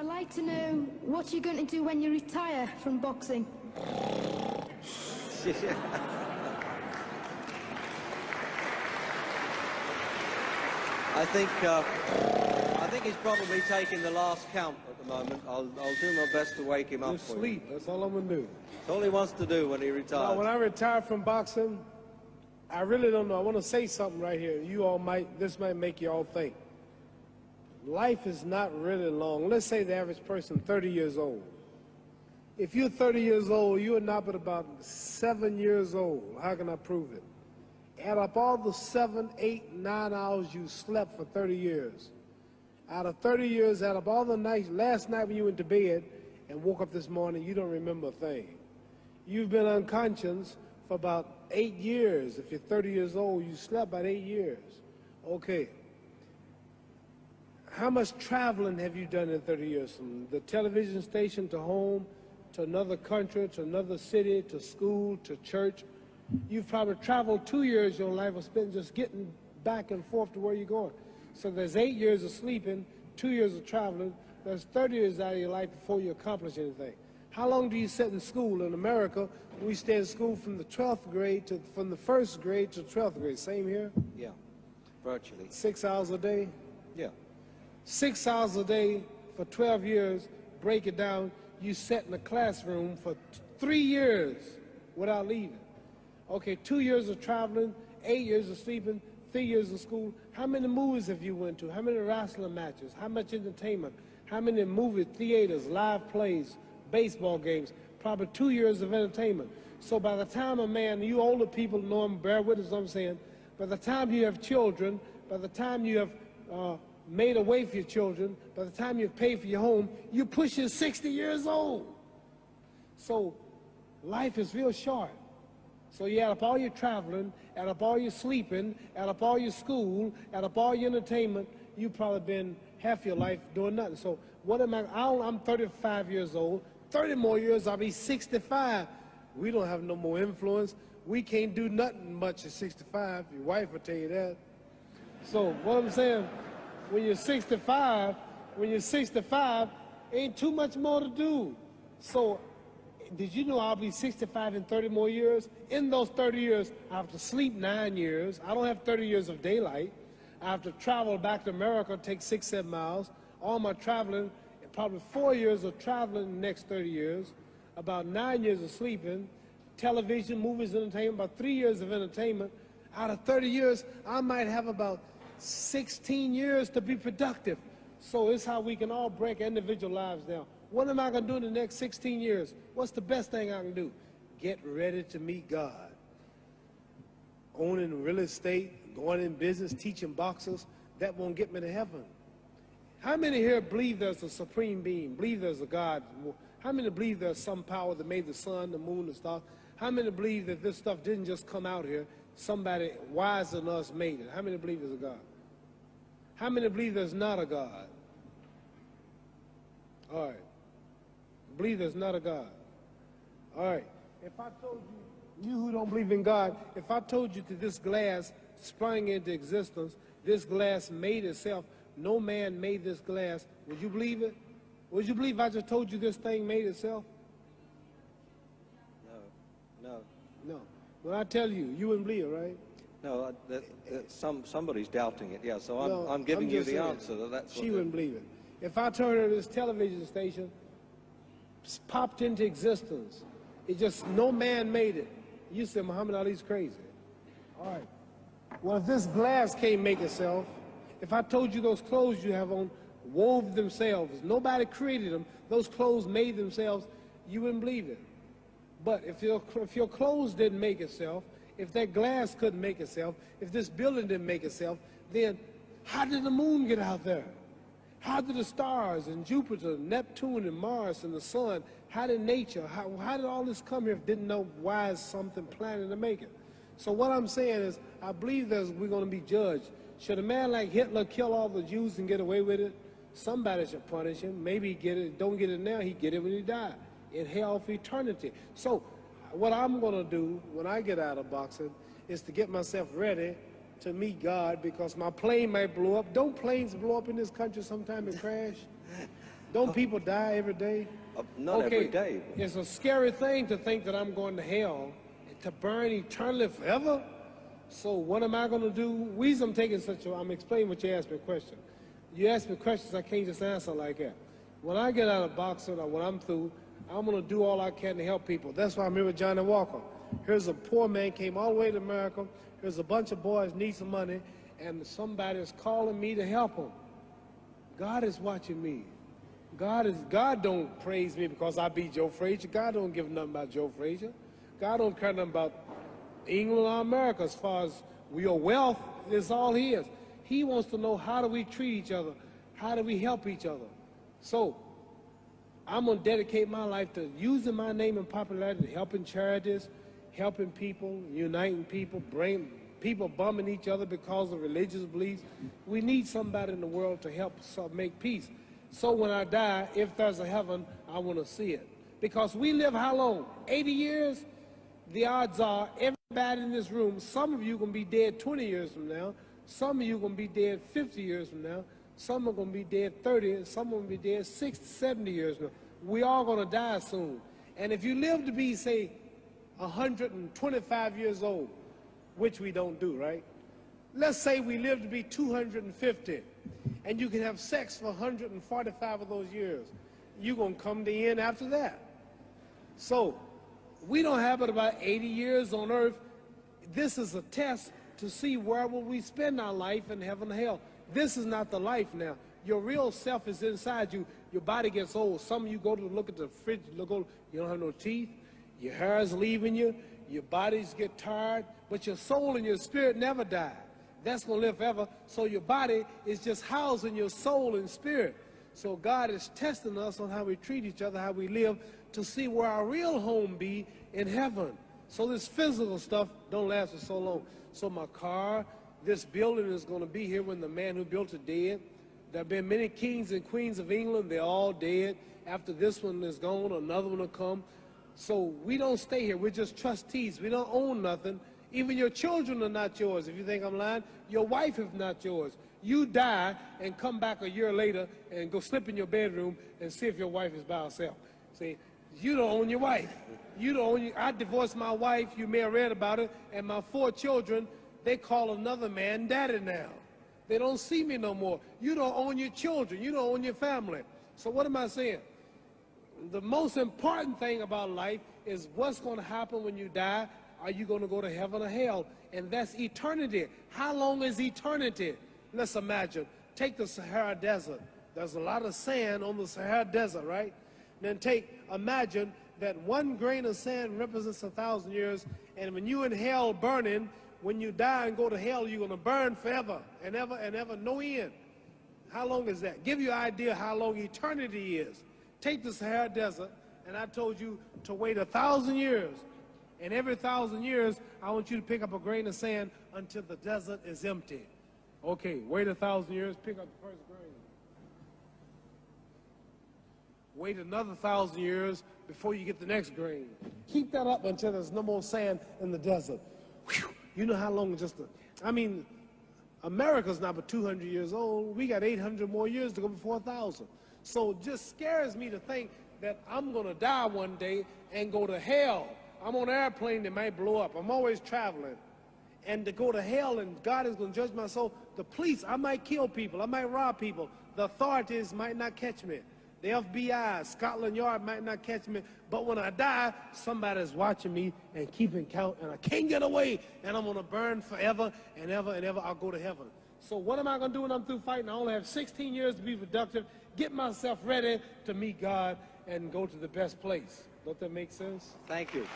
I'd like to know what you're going to do when you retire from boxing. I think he's probably taking the last count at the moment. I'll do my best to wake him up Just for sleep. you. That's all I'm going to do. That's all he wants to do when he retires. Now, when I retire from boxing, I really don't know. I want to say something right here. This might make you all think. Life is not really long. Let's say the average person, 30 years old. If you're 30 years old, you are not but about 7 years old. How can I prove it? Add up all the 7, 8, 9 hours you slept for 30 years. Out of 30 years, add up all the nights, last night when you went to bed and woke up this morning, you don't remember a thing. You've been unconscious for about 8 years. If you're 30 years old, you slept about 8 years. Okay. How much traveling have you done in 30 years? From the television station to home, to another country, to another city, to school, to church. You've probably traveled 2 years your life was spent just getting back and forth to where you're going. So there's 8 years of sleeping, 2 years of traveling. There's 30 years out of your life before you accomplish anything. How long do you sit in school? In America, we stay in school from the 12th grade from the 1st grade to 12th grade. Same here? Yeah, virtually. 6 hours a day? Yeah. 6 hours a day for 12 years, break it down, you sat in the classroom for 3 years without leaving. Okay, 2 years of traveling, 8 years of sleeping, 3 years of school. How many movies have you went to? How many wrestling matches? How much entertainment? How many movie theaters, live plays, baseball games? Probably 2 years of entertainment. So by the time a man, you older people know him, bear with us what I'm saying, by the time you have children, by the time you have made a way for your children, by the time you've paid for your home, you're pushing 60 years old. So life is real short. So you add up all your traveling, add up all your sleeping, add up all your school, add up all your entertainment, you've probably been half your life doing nothing. So what am I? I'm 35 years old. 30 more years, I'll be 65. We don't have no more influence. We can't do nothing much at 65. Your wife will tell you that. So what I'm saying, when you're 65, ain't too much more to do. So did you know I'll be 65 in 30 more years? In those 30 years, I have to sleep 9 years. I don't have 30 years of daylight. I have to travel back to America, take 6, 7 miles. All my traveling, probably 4 years of traveling in the next 30 years, about 9 years of sleeping, television, movies, entertainment, about 3 years of entertainment. Out of 30 years, I might have about 16 years to be productive. So it's how we can all break individual lives down. What am I going to do in the next 16 years? What's the best thing I can do? Get ready to meet God. Owning real estate, going in business, teaching boxers, that won't get me to heaven. How many here believe there's a supreme being, believe there's a God? How many believe there's some power that made the sun, the moon, the stars? How many believe that this stuff didn't just come out here? Somebody wiser than us made it. How many believe there's a God? How many believe there's not a God? All right. Believe there's not a God. All right. If I told you who don't believe in God, if I told you that this glass sprang into existence, this glass made itself, no man made this glass, would you believe it? Would you believe I just told you this thing made itself? No. No. When I tell you, you wouldn't believe it, right? No, somebody's doubting it, yeah, so I'm giving you the answer. That's she wouldn't believe it. If I told her this television station popped into existence, it just, no man made it, you said Muhammad Ali's crazy. All right. Well, if this glass can't make itself, if I told you those clothes you have on wove themselves, nobody created them, those clothes made themselves, you wouldn't believe it. But if your clothes didn't make itself, if that glass couldn't make itself, if this building didn't make itself, then how did the moon get out there? How did the stars and Jupiter, Neptune and Mars and the sun, how did nature, how did all this come here if it didn't know why is something planning to make it? So what I'm saying is, I believe that we're going to be judged. Should a man like Hitler kill all the Jews and get away with it? Somebody should punish him. Maybe he get it, don't get it now, he get it when he died, in hell for eternity. So what I'm going to do when I get out of boxing is to get myself ready to meet God, because my plane might blow up. Don't planes blow up in this country sometime and crash? Don't people die every day? Not every day. It's a scary thing to think that I'm going to hell, to burn eternally forever. So what am I going to do? Reason I'm taking I'm explaining what you asked me a question. You ask me questions, I can't just answer like that. When I get out of boxing or when I'm through, I'm going to do all I can to help people. That's why I'm here with Johnny Walker. Here's a poor man, came all the way to America. Here's a bunch of boys need some money, and somebody is calling me to help them. God is watching me. God don't praise me because I beat Joe Frazier. God don't give nothing about Joe Frazier. God don't care nothing about England or America as far as your wealth is all his. He wants to know, how do we treat each other? How do we help each other? So I'm going to dedicate my life to using my name and popularity, helping charities, helping people, uniting people, bring people bumming each other because of religious beliefs. We need somebody in the world to help make peace. So when I die, if there's a heaven, I want to see it. Because we live how long? 80 years? The odds are everybody in this room, some of you are going to be dead 20 years from now. Some of you are going to be dead 50 years from now. Some are going to be dead 30, and some are going to be dead 60, 70 years from now. We all going to die soon. And if you live to be, say, 125 years old, which we don't do, right? Let's say we live to be 250, and you can have sex for 145 of those years. You're going to come to the end after that. So we don't have but about 80 years on earth. This is a test to see where will we spend our life in heaven or hell. This is not the life now. Your real self is inside you. Your body gets old. Some of you go to look at the fridge, you don't have no teeth. Your hair is leaving you. Your bodies get tired. But your soul and your spirit never die. That's going to live forever. So your body is just housing your soul and spirit. So God is testing us on how we treat each other, how we live, to see where our real home be in heaven. So this physical stuff don't last for so long. So my car, this building is going to be here when the man who built it dead. There have been many kings and queens of England. They're all dead. After this one is gone, another one will come. So we don't stay here. We're just trustees. We don't own nothing. Even your children are not yours. If you think I'm lying, your wife is not yours. You die and come back a year later and go slip in your bedroom and see if your wife is by herself. See, you don't own your wife. You don't own I divorced my wife. You may have read about it. And my 4 children, they call another man daddy now. They don't see me no more. You don't own your children. You don't own your family. So what am I saying? The most important thing about life is what's going to happen when you die. Are you going to go to heaven or hell? And that's eternity. How long is eternity? Let's imagine. Take the Sahara Desert. There's a lot of sand on the Sahara Desert, right? Then imagine that 1 grain of sand represents 1,000 years, and when you're in hell burning, when you die and go to hell, you're going to burn forever and ever and ever, no end. How long is that? Give you an idea how long eternity is. Take the Sahara Desert, and I told you to wait 1,000 years. And every 1,000 years, I want you to pick up a grain of sand until the desert is empty. Okay, wait 1,000 years, pick up the first grain. Wait another 1,000 years before you get the next grain. Keep that up until there's no more sand in the desert. Whew. You know how long America's not but 200 years old. We got 800 more years to go before 1,000. So it just scares me to think that I'm going to die one day and go to hell. I'm on an airplane that might blow up. I'm always traveling. And to go to hell and God is going to judge my soul. The police, I might kill people. I might rob people. The authorities might not catch me. The FBI, Scotland Yard might not catch me. But when I die, somebody's watching me and keeping count. And I can't get away. And I'm going to burn forever and ever and ever. I'll go to heaven. So what am I going to do when I'm through fighting? I only have 16 years to be productive. Get myself ready to meet God and go to the best place. Don't that make sense? Thank you.